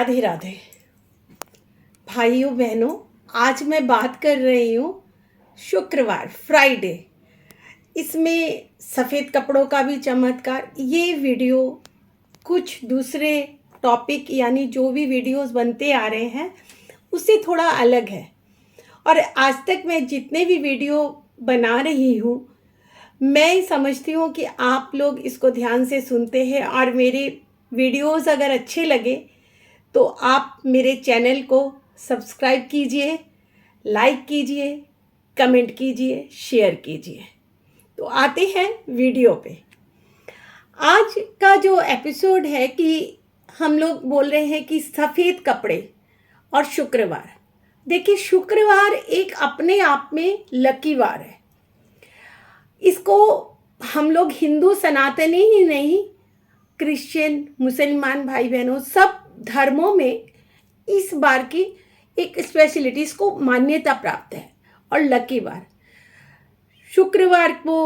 राधे राधे भाइयों बहनों। आज मैं बात कर रही हूँ शुक्रवार फ्राइडे। इसमें सफ़ेद कपड़ों का भी चमत्कार। ये वीडियो कुछ दूसरे टॉपिक यानी जो भी वीडियोस बनते आ रहे हैं उससे थोड़ा अलग है। और आज तक मैं जितने भी वीडियो बना रही हूँ मैं समझती हूँ कि आप लोग इसको ध्यान से सुनते हैं और मेरे वीडियोस अगर अच्छे लगे तो आप मेरे चैनल को सब्सक्राइब कीजिए, लाइक कीजिए, कमेंट कीजिए, शेयर कीजिए। तो आते हैं वीडियो पे। आज का जो एपिसोड है कि हम लोग बोल रहे हैं कि सफ़ेद कपड़े और शुक्रवार। देखिए, शुक्रवार एक अपने आप में लकी वार है। इसको हम लोग हिंदू सनातनी ही नहीं, क्रिश्चियन, मुसलमान भाई बहनों सब धर्मों में इस बार की एक स्पेशलिटी, इसको मान्यता प्राप्त है। और लकी बार शुक्रवार को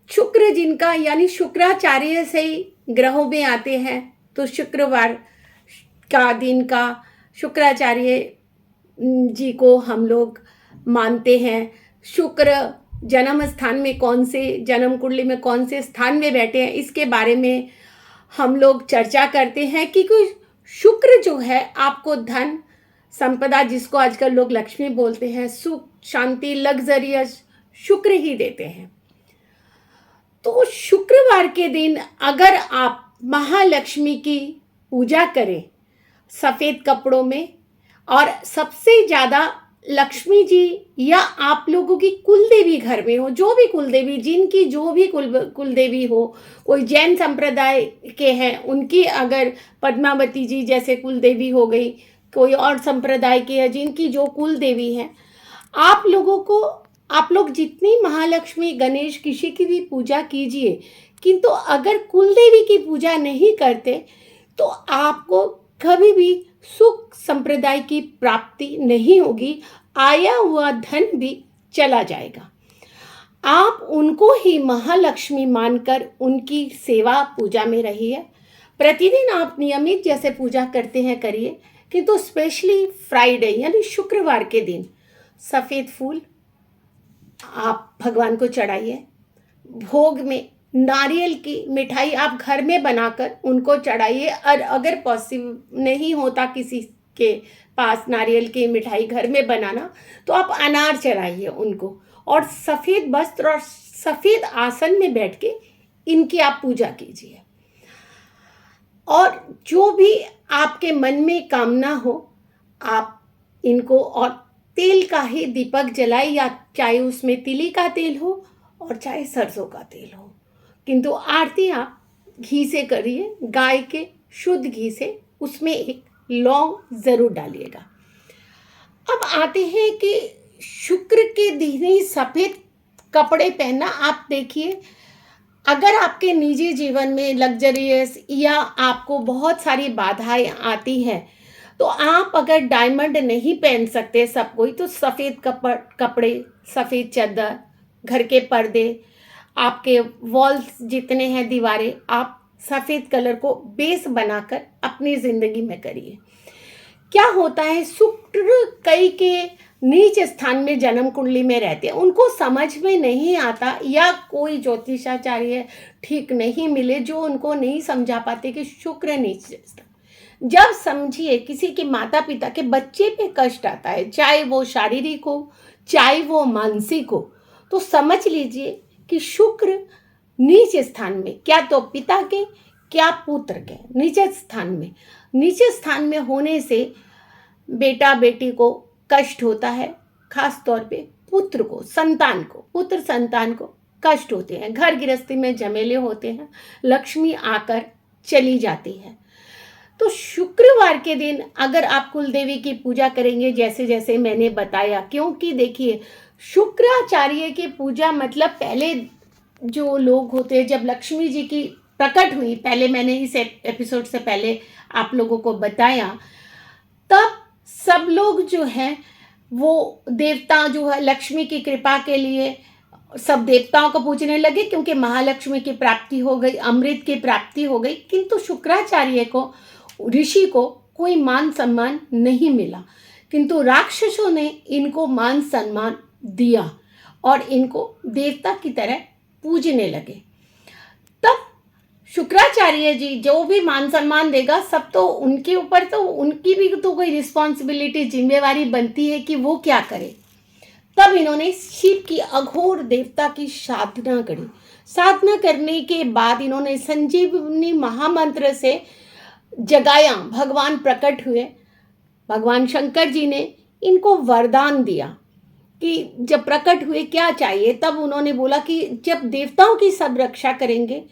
शुक्र जिनका यानी शुक्राचार्य से ही ग्रहों में आते हैं, तो शुक्रवार का दिन का शुक्राचार्य जी को हम लोग मानते हैं। शुक्र जन्म स्थान में कौन से, जन्म कुंडली में कौन से स्थान में बैठे हैं, इसके बारे में हम लोग चर्चा करते हैं कि कोई शुक्र जो है आपको धन संपदा, जिसको आजकल लोग लक्ष्मी बोलते हैं, सुख शांति लग्जरियस शुक्र ही देते हैं। तो शुक्रवार के दिन अगर आप महालक्ष्मी की पूजा करें सफ़ेद कपड़ों में, और सबसे ज़्यादा लक्ष्मी जी या आप लोगों की कुलदेवी घर में हो, जो भी कुलदेवी, जिनकी जो भी कुलदेवी हो, कोई जैन संप्रदाय के हैं उनकी अगर पद्मावती जी जैसे कुलदेवी हो गई, कोई और संप्रदाय के है जिनकी जो कुलदेवी है, आप लोग जितनी महालक्ष्मी गणेश किसी की भी पूजा कीजिए, किंतु अगर कुलदेवी की पूजा नहीं करते तो आपको कभी भी सुख संप्रदाय की प्राप्ति नहीं होगी। आया हुआ धन भी चला जाएगा। आप उनको ही महालक्ष्मी मानकर उनकी सेवा पूजा में रहिए। प्रतिदिन आप नियमित जैसे पूजा करते हैं करिए, किंतु स्पेशली फ्राइडे यानी शुक्रवार के दिन सफ़ेद फूल आप भगवान को चढ़ाइए। भोग में नारियल की मिठाई आप घर में बनाकर उनको चढ़ाइए। और अगर पॉसिबल नहीं होता किसी के पास नारियल की मिठाई घर में बनाना, तो आप अनार चढ़ाइए उनको। और सफ़ेद वस्त्र और सफ़ेद आसन में बैठ के इनकी आप पूजा कीजिए। और जो भी आपके मन में कामना हो आप इनको, और तेल का ही दीपक जलाए, या चाहे उसमें तिली का तेल हो और चाहे सरसों का तेल हो, किंतु आरती आप घी से करिए, गाय के शुद्ध घी से। उसमें एक लौंग ज़रूर डालिएगा। अब आते हैं कि शुक्र के दिन ही सफ़ेद कपड़े पहनना। आप देखिए, अगर आपके निजी जीवन में लग्जरियस या आपको बहुत सारी बाधाएं आती हैं, तो आप अगर डायमंड नहीं पहन सकते सब कोई, तो सफ़ेद कपड़े, सफ़ेद चादर, घर के पर्दे, आपके वॉल्स जितने हैं दीवारें, आप सफ़ेद कलर को बेस बनाकर अपनी ज़िंदगी में करिए। क्या होता है, शुक्र कई के नीच स्थान में जन्म कुंडली में रहते हैं, उनको समझ में नहीं आता, या कोई ज्योतिषाचार्य ठीक नहीं मिले जो उनको नहीं समझा पाते कि शुक्र नीच स्थान। जब समझिए किसी के माता पिता के बच्चे पे कष्ट आता है, चाहे वो शारीरिक हो चाहे वो मानसिक हो, तो समझ लीजिए कि शुक्र नीच स्थान में, क्या तो पिता के क्या पुत्र के नीचे स्थान में होने से बेटा बेटी को कष्ट होता है। खास तौर पे पुत्र संतान को कष्ट होते हैं, घर गृहस्थी में झमेले होते हैं, लक्ष्मी आकर चली जाती है। तो शुक्रवार के दिन अगर आप कुलदेवी की पूजा करेंगे जैसे जैसे मैंने बताया, क्योंकि देखिए शुक्राचार्य की पूजा मतलब पहले जो लोग होते हैं, जब लक्ष्मी जी की प्रकट हुई, पहले मैंने इस एपिसोड से पहले आप लोगों को बताया, तब सब लोग जो हैं वो देवता जो है लक्ष्मी की कृपा के लिए सब देवताओं को पूजने लगे, क्योंकि महालक्ष्मी की प्राप्ति हो गई, अमृत की प्राप्ति हो गई। किंतु शुक्राचार्य को ऋषि को कोई मान सम्मान नहीं मिला, किंतु राक्षसों ने इनको मान सम्मान दिया और इनको देवता की तरह पूजने लगे। तब शुक्राचार्य जी जो भी मान सम्मान देगा सब तो उनके ऊपर, तो उनकी भी तो कोई रिस्पॉन्सिबिलिटी, जिम्मेवारी बनती है कि वो क्या करे। तब इन्होंने शिव की अघोर देवता की साधना करी। साधना करने के बाद इन्होंने संजीवनी महामंत्र से जगाया, भगवान प्रकट हुए। भगवान शंकर जी ने इनको वरदान दिया कि जब प्रकट हुए क्या चाहिए, तब उन्होंने बोला कि जब देवताओं की सब रक्षा करेंगे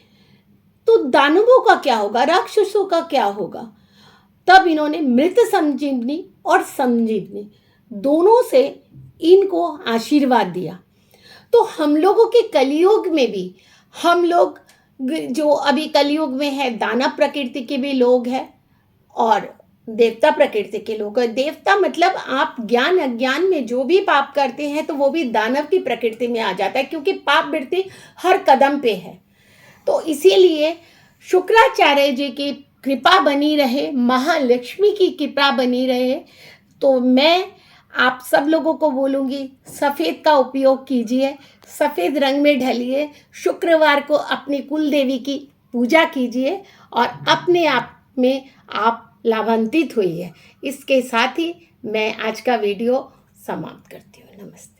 तो दानवों का क्या होगा, राक्षसों का क्या होगा। तब इन्होंने मृत संजीवनी और संजीवनी दोनों से इनको आशीर्वाद दिया। तो हम लोगों के कलयुग में भी, हम लोग जो अभी कलयुग में है, दानव प्रकृति के भी लोग हैं और देवता प्रकृति के लोग हैं। देवता मतलब आप ज्ञान अज्ञान में जो भी पाप करते हैं तो वो भी दानव की प्रकृति में आ जाता है, क्योंकि पाप वृत्ति हर कदम पे है। तो इसीलिए शुक्राचार्य जी की कृपा बनी रहे, महालक्ष्मी की कृपा बनी रहे। तो मैं आप सब लोगों को बोलूँगी, सफ़ेद का उपयोग कीजिए, सफ़ेद रंग में ढलिए, शुक्रवार को अपनी कुल देवी की पूजा कीजिए और अपने आप में आप लाभान्वित होइए। इसके साथ ही मैं आज का वीडियो समाप्त करती हूँ। नमस्ते।